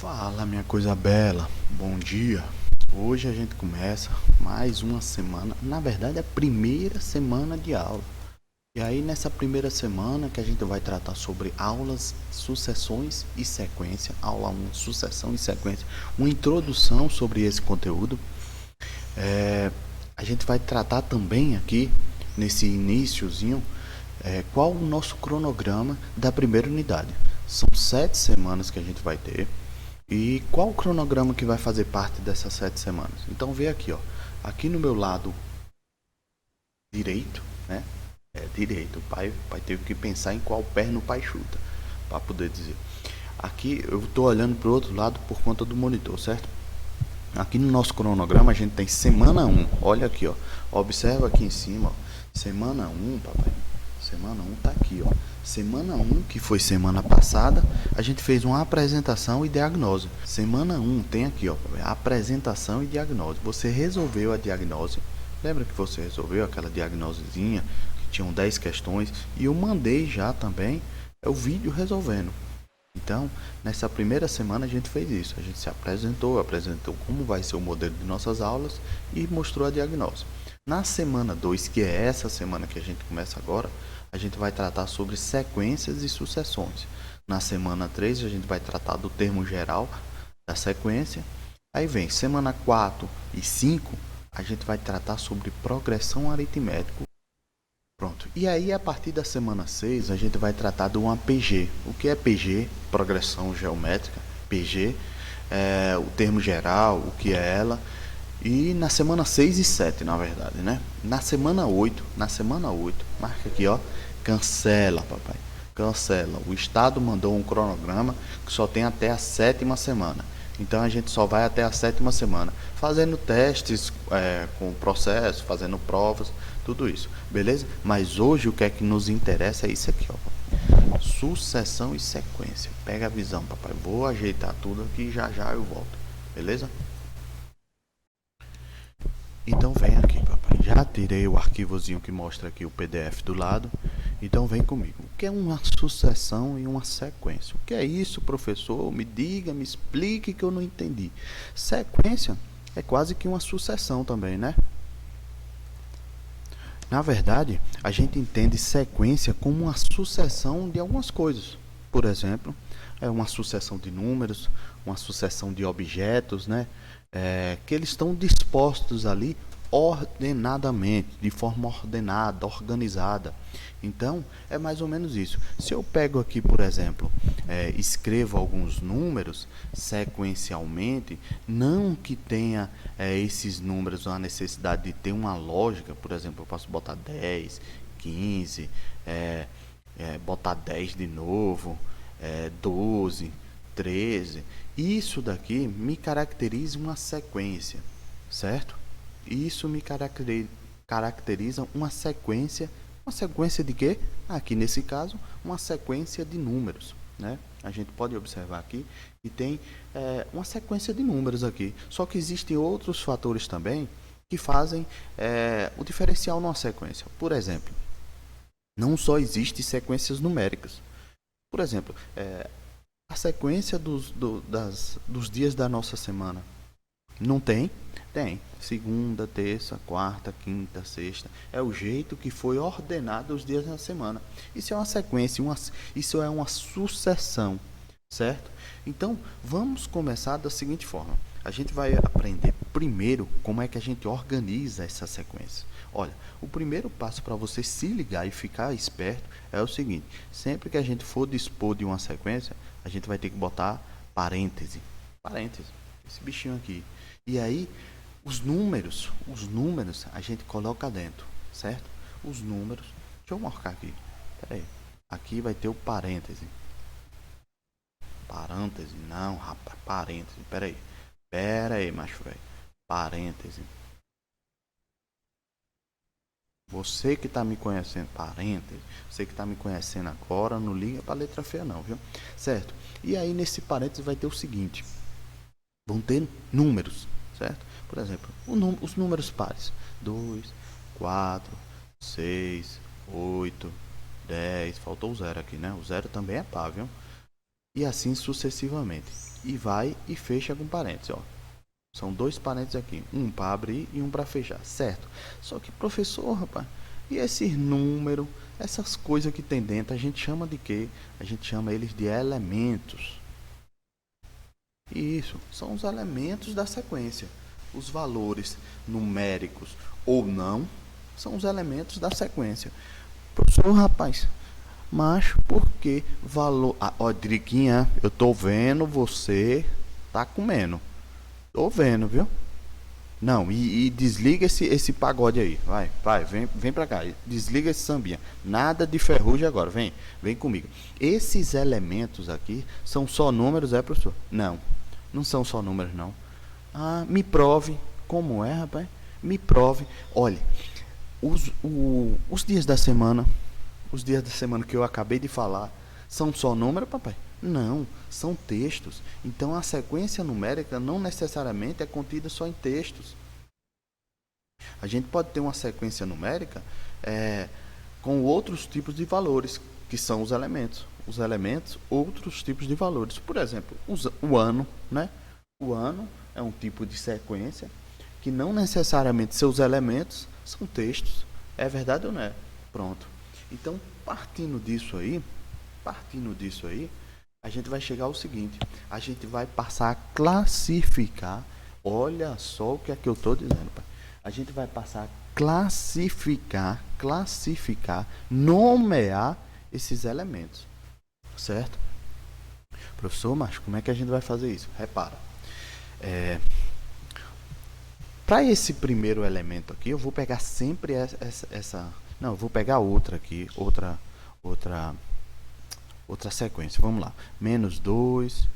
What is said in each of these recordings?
Fala, minha coisa bela, bom dia. Hoje a gente começa mais uma semana, na verdade, a primeira semana de aula. E aí, nessa primeira semana que a gente vai tratar sobre aulas, sucessões e sequência, aula um, sucessão e sequência, uma introdução sobre esse conteúdo. A gente vai tratar também aqui, nesse iniciozinho, qual o nosso cronograma da primeira unidade. São 7 semanas que a gente vai ter. E qual o cronograma que vai fazer parte dessas 7 semanas? Então vê aqui, ó. Aqui no meu lado direito, né? Direito. O pai teve que pensar em qual perna o pai chuta para poder dizer. Aqui eu estou olhando para o outro lado por conta do monitor, certo? Aqui no nosso cronograma a gente tem semana um. Olha aqui, ó. Observa aqui em cima, ó. Semana um, papai. Semana um tá aqui, ó. Semana um, que foi semana passada, a gente fez uma apresentação e diagnose. Semana um tem aqui, ó, papai, apresentação e diagnose. Você resolveu a diagnose. Lembra que você resolveu aquela diagnosezinha que tinham 10 questões e eu mandei já também o vídeo resolvendo. Então, nessa primeira semana a gente fez isso. A gente se apresentou como vai ser o modelo de nossas aulas e mostrou a diagnose. Na semana 2, que é essa semana que a gente começa agora, a gente vai tratar sobre sequências e sucessões. Na semana 3, a gente vai tratar do termo geral da sequência. Aí vem semana 4 e 5, a gente vai tratar sobre progressão aritmética. Pronto. E aí, a partir da semana 6 a gente vai tratar de uma PG. O que é PG? Progressão geométrica. PG é o termo geral, o que é ela. E na semana 6 e 7, na verdade, né? Na semana 8, marca aqui, ó, cancela, papai. Cancela. O Estado mandou um cronograma que só tem até a 7ª semana. Então a gente só vai até a 7ª semana, fazendo testes com o processo, fazendo provas, tudo isso, beleza? Mas hoje o que é que nos interessa é isso aqui, ó. Sucessão e sequência. Pega a visão, papai. Vou ajeitar tudo aqui e já já eu volto, beleza? Então vem aqui, papai. Já tirei o arquivozinho que mostra aqui o PDF do lado. Então vem comigo. O que é uma sucessão e uma sequência? O que é isso, professor? Me diga, me explique que eu não entendi. Sequência é quase que uma sucessão também, né? Na verdade, a gente entende sequência como uma sucessão de algumas coisas. Por exemplo, é uma sucessão de números, uma sucessão de objetos, né? Que eles estão dispostos ali ordenadamente, de forma ordenada, organizada. Então, é mais ou menos isso. Se eu pego aqui, por exemplo, escrevo alguns números sequencialmente, não que tenha esses números a necessidade de ter uma lógica, por exemplo, eu posso botar 10, 15, botar 10 de novo, 12, 13. Isso daqui me caracteriza uma sequência, certo? Isso me caracteriza uma sequência. Uma sequência de quê? Aqui nesse caso, uma sequência de números, né? A gente pode observar aqui que tem uma sequência de números aqui. Só que existem outros fatores também que fazem o diferencial numa sequência. Por exemplo, não só existem sequências numéricas. Por exemplo, a sequência dos dias da nossa semana. Não tem? Tem. Segunda, terça, quarta, quinta, sexta. É o jeito que foi ordenado os dias da semana. Isso é uma sequência, isso é uma sucessão, certo? Então, vamos começar da seguinte forma. A gente vai aprender primeiro como é que a gente organiza essa sequência. Olha, o primeiro passo para você se ligar e ficar esperto é o seguinte: sempre que a gente for dispor de uma sequência, a gente vai ter que botar parêntese. Parêntese. Esse bichinho aqui. E aí, os números a gente coloca dentro, certo? Os números, deixa eu marcar aqui. Pera aí. Aqui vai ter o parêntese. Parêntese, não, rapaz, parêntese. Pera aí, macho velho. Parêntese. Você que está me conhecendo, parêntese, você que está me conhecendo agora, não liga para letra feia não, viu? Certo? E aí nesse parêntese vai ter o seguinte: vão ter números, certo? Por exemplo, os números pares: 2, 4, 6, 8, 10. Faltou o zero aqui, né? O zero também é par, viu? e assim sucessivamente. E vai e fecha com parênteses, ó. São dois parênteses aqui, um para abrir e um para fechar, certo? Só que, professor, rapaz, e esses números, essas coisas que tem dentro, a gente chama de quê? A gente chama eles de elementos. E isso, são os elementos da sequência. Os valores numéricos ou não, são os elementos da sequência. Professor, rapaz, mas por que valor... ó, Driquinha, eu tô vendo você tá comendo. Tô vendo, viu? Não, e desliga esse pagode aí. Vai, vem pra cá. Desliga esse sambinha. Nada de ferrugem agora. Vem comigo. Esses elementos aqui são só números, é, professor? Não, não são só números, não. Ah, me prove. Como é, rapaz? Me prove. Olha, os dias da semana, que eu acabei de falar, são só números, papai? Não, são textos. Então a sequência numérica não necessariamente é contida só em textos. A gente pode ter uma sequência numérica com outros tipos de valores, que são os elementos. Os elementos, outros tipos de valores. Por exemplo, o ano, né? O ano é um tipo de sequência que não necessariamente seus elementos são textos. É verdade ou não é? Pronto. Então, partindo disso aí, a gente vai chegar ao seguinte: a gente vai passar a classificar. Olha só o que é que eu estou dizendo, pai. A gente vai passar a classificar, nomear esses elementos, certo? Professor, mas como é que a gente vai fazer isso? Repara, para esse primeiro elemento aqui, eu vou pegar sempre essa não, eu vou pegar outra aqui, outra sequência. Vamos lá. Menos 2,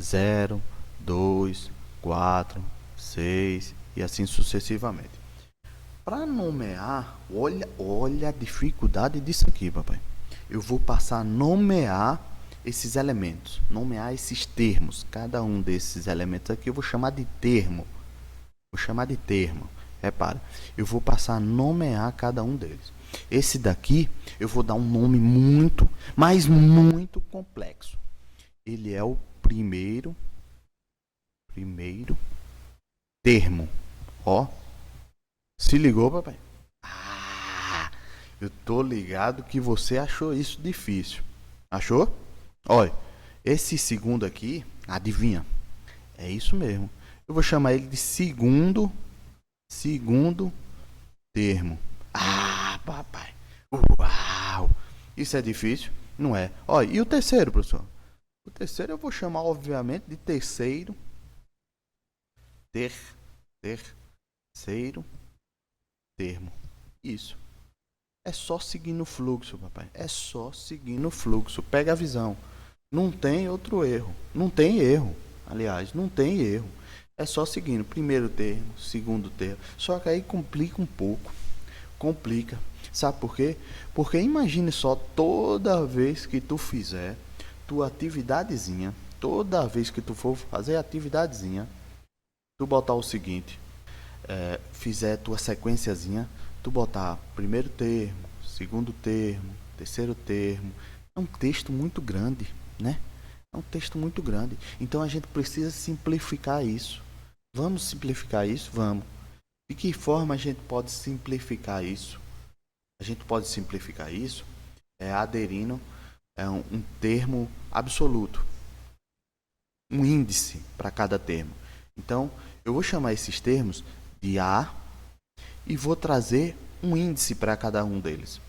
0, 2, 4, 6 e assim sucessivamente. Para nomear, olha a dificuldade disso aqui, papai. Eu vou passar a nomear esses elementos, nomear esses termos. Cada um desses elementos aqui eu vou chamar de termo. Repara, eu vou passar a nomear cada um deles. Esse daqui eu vou dar um nome muito, mas muito complexo. Ele é o primeiro termo. Ó, se ligou, papai? Ah, eu tô ligado que você achou isso difícil. Achou? Olha, esse segundo aqui, adivinha? É isso mesmo. Eu vou chamar ele de segundo termo. Ah, papai. Uau! Isso é difícil? Não é. Olha, e o terceiro, professor? O terceiro eu vou chamar, obviamente, de terceiro termo. Isso. É só seguir no fluxo, papai. É só seguir no fluxo. Pega a visão. Não tem outro erro. Não tem erro. Aliás, não tem erro. É só seguindo. Primeiro termo, segundo termo. Só que aí complica um pouco. Complica. Sabe por quê? Porque imagine só, toda vez que tu fizer tua atividadezinha, toda vez que tu for fazer a atividadezinha, tu botar o seguinte, fizer tua sequenciazinha, tu botar primeiro termo, segundo termo, terceiro termo, é um texto muito grande, né? É um texto muito grande. Então a gente precisa simplificar isso. Vamos simplificar isso? Vamos. De que forma a gente pode simplificar isso? A gente pode simplificar isso aderindo um termo absoluto, um índice para cada termo. Então, eu vou chamar esses termos de A e vou trazer um índice para cada um deles.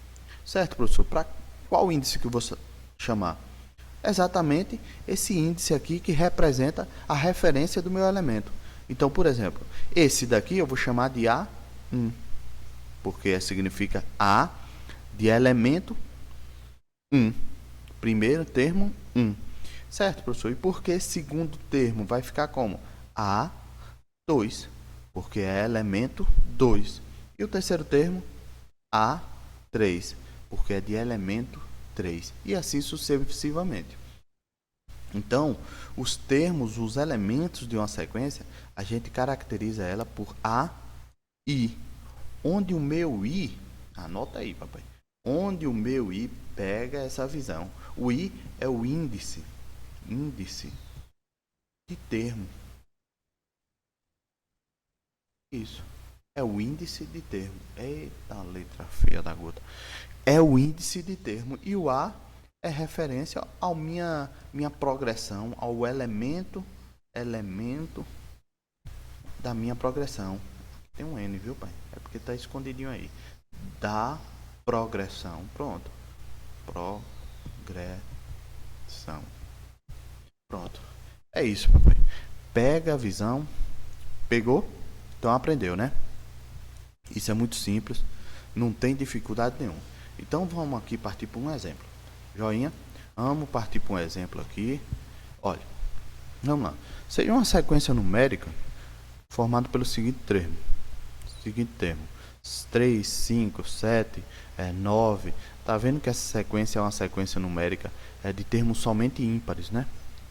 Certo, professor? Para qual índice que eu vou chamar? Exatamente esse índice aqui que representa a referência do meu elemento. Então, por exemplo, esse daqui eu vou chamar de A1, porque significa A de elemento 1. Primeiro termo, 1. Certo, professor? E por que segundo termo vai ficar como? A2, porque é elemento 2. E o terceiro termo, A3, porque é de elemento 3. E assim sucessivamente. Então, os termos, os elementos de uma sequência, a gente caracteriza ela por A, I. Onde o meu I, anota aí, papai. Onde o meu I pega essa visão. O I é o índice de termo. Isso. É o índice de termo. Eita, letra feia da gota. É o índice de termo. E o A é referência ao minha progressão, ao elemento da minha progressão. Tem um N, viu, pai? É porque tá escondidinho aí. Da progressão. Pronto. Progressão. Pronto. É isso, papai. Pega a visão. Pegou? Então aprendeu, né? Isso é muito simples. Não tem dificuldade nenhuma. Então vamos aqui partir para um exemplo. Joinha. Vamos partir para um exemplo aqui. Olha. Vamos lá. Seria uma sequência numérica formada pelo seguinte termo. 3, 5, 7, 9. Tá vendo que essa sequência é uma sequência numérica de termos somente ímpares, né?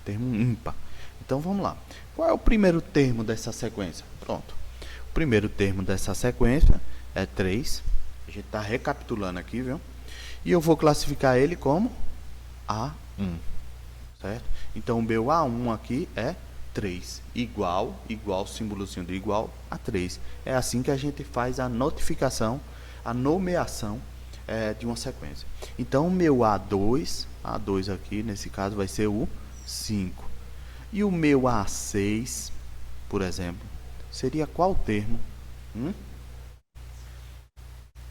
Termo ímpar. Então vamos lá. Qual é o primeiro termo dessa sequência? Pronto. O primeiro termo dessa sequência é 3. A gente está recapitulando aqui, viu? E eu vou classificar ele como A1. Certo? Então o meu A1 aqui é 3. Igual, símbolozinho de igual a 3. É assim que a gente faz a notificação, a nomeação de uma sequência. Então o meu A2 aqui, nesse caso, vai ser o 5. E o meu A6, por exemplo, seria qual termo?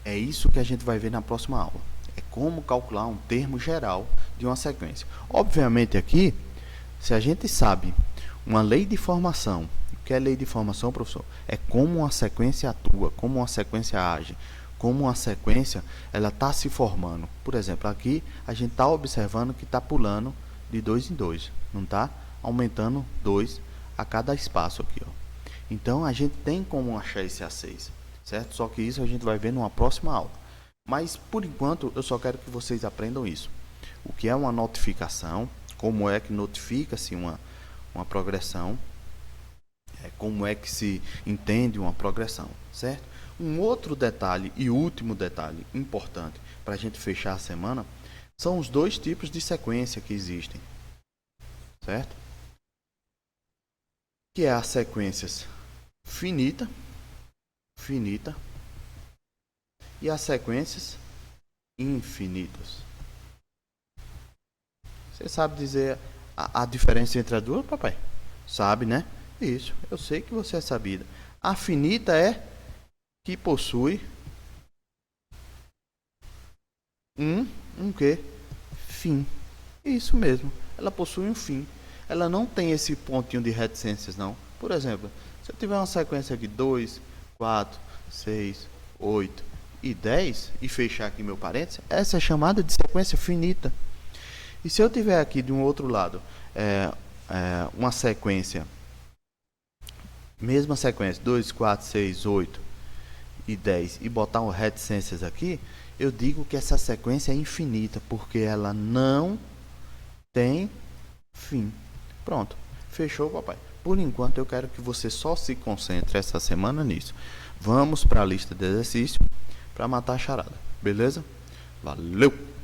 É isso que a gente vai ver na próxima aula. É como calcular um termo geral de uma sequência. Obviamente aqui, se a gente sabe uma lei de formação, o que é lei de formação, professor? É como uma sequência atua, como uma sequência age, como uma sequência ela está se formando. Por exemplo, aqui a gente está observando que está pulando de 2 em 2, não está aumentando 2 a cada espaço aqui, ó. Então a gente tem como achar esse A6, certo? Só que isso a gente vai ver numa próxima aula. Mas por enquanto eu só quero que vocês aprendam isso. O que é uma notificação, como é que notifica-se uma progressão, como é que se entende uma progressão, certo? Um outro detalhe e último detalhe importante para a gente fechar a semana são os dois tipos de sequência que existem, certo? Que é as sequências finita e as sequências infinitas. Você sabe dizer a diferença entre as duas, papai? Sabe, né? Isso, eu sei que você é sabida. A finita é que possui um quê? Fim. Isso mesmo, ela possui um fim. Ela não tem esse pontinho de reticências, não. Por exemplo, se eu tiver uma sequência de 2, 4, 6, 8 e 10 e fechar aqui meu parênteses, essa é chamada de sequência finita. E se eu tiver aqui de um outro lado uma sequência, mesma sequência, 2, 4, 6, 8 e 10 e botar um reticências aqui, eu digo que essa sequência é infinita, porque ela não tem fim. Pronto, fechou, papai. Por enquanto eu quero que você só se concentre essa semana nisso. Vamos para a lista de exercício para matar a charada, beleza? Valeu!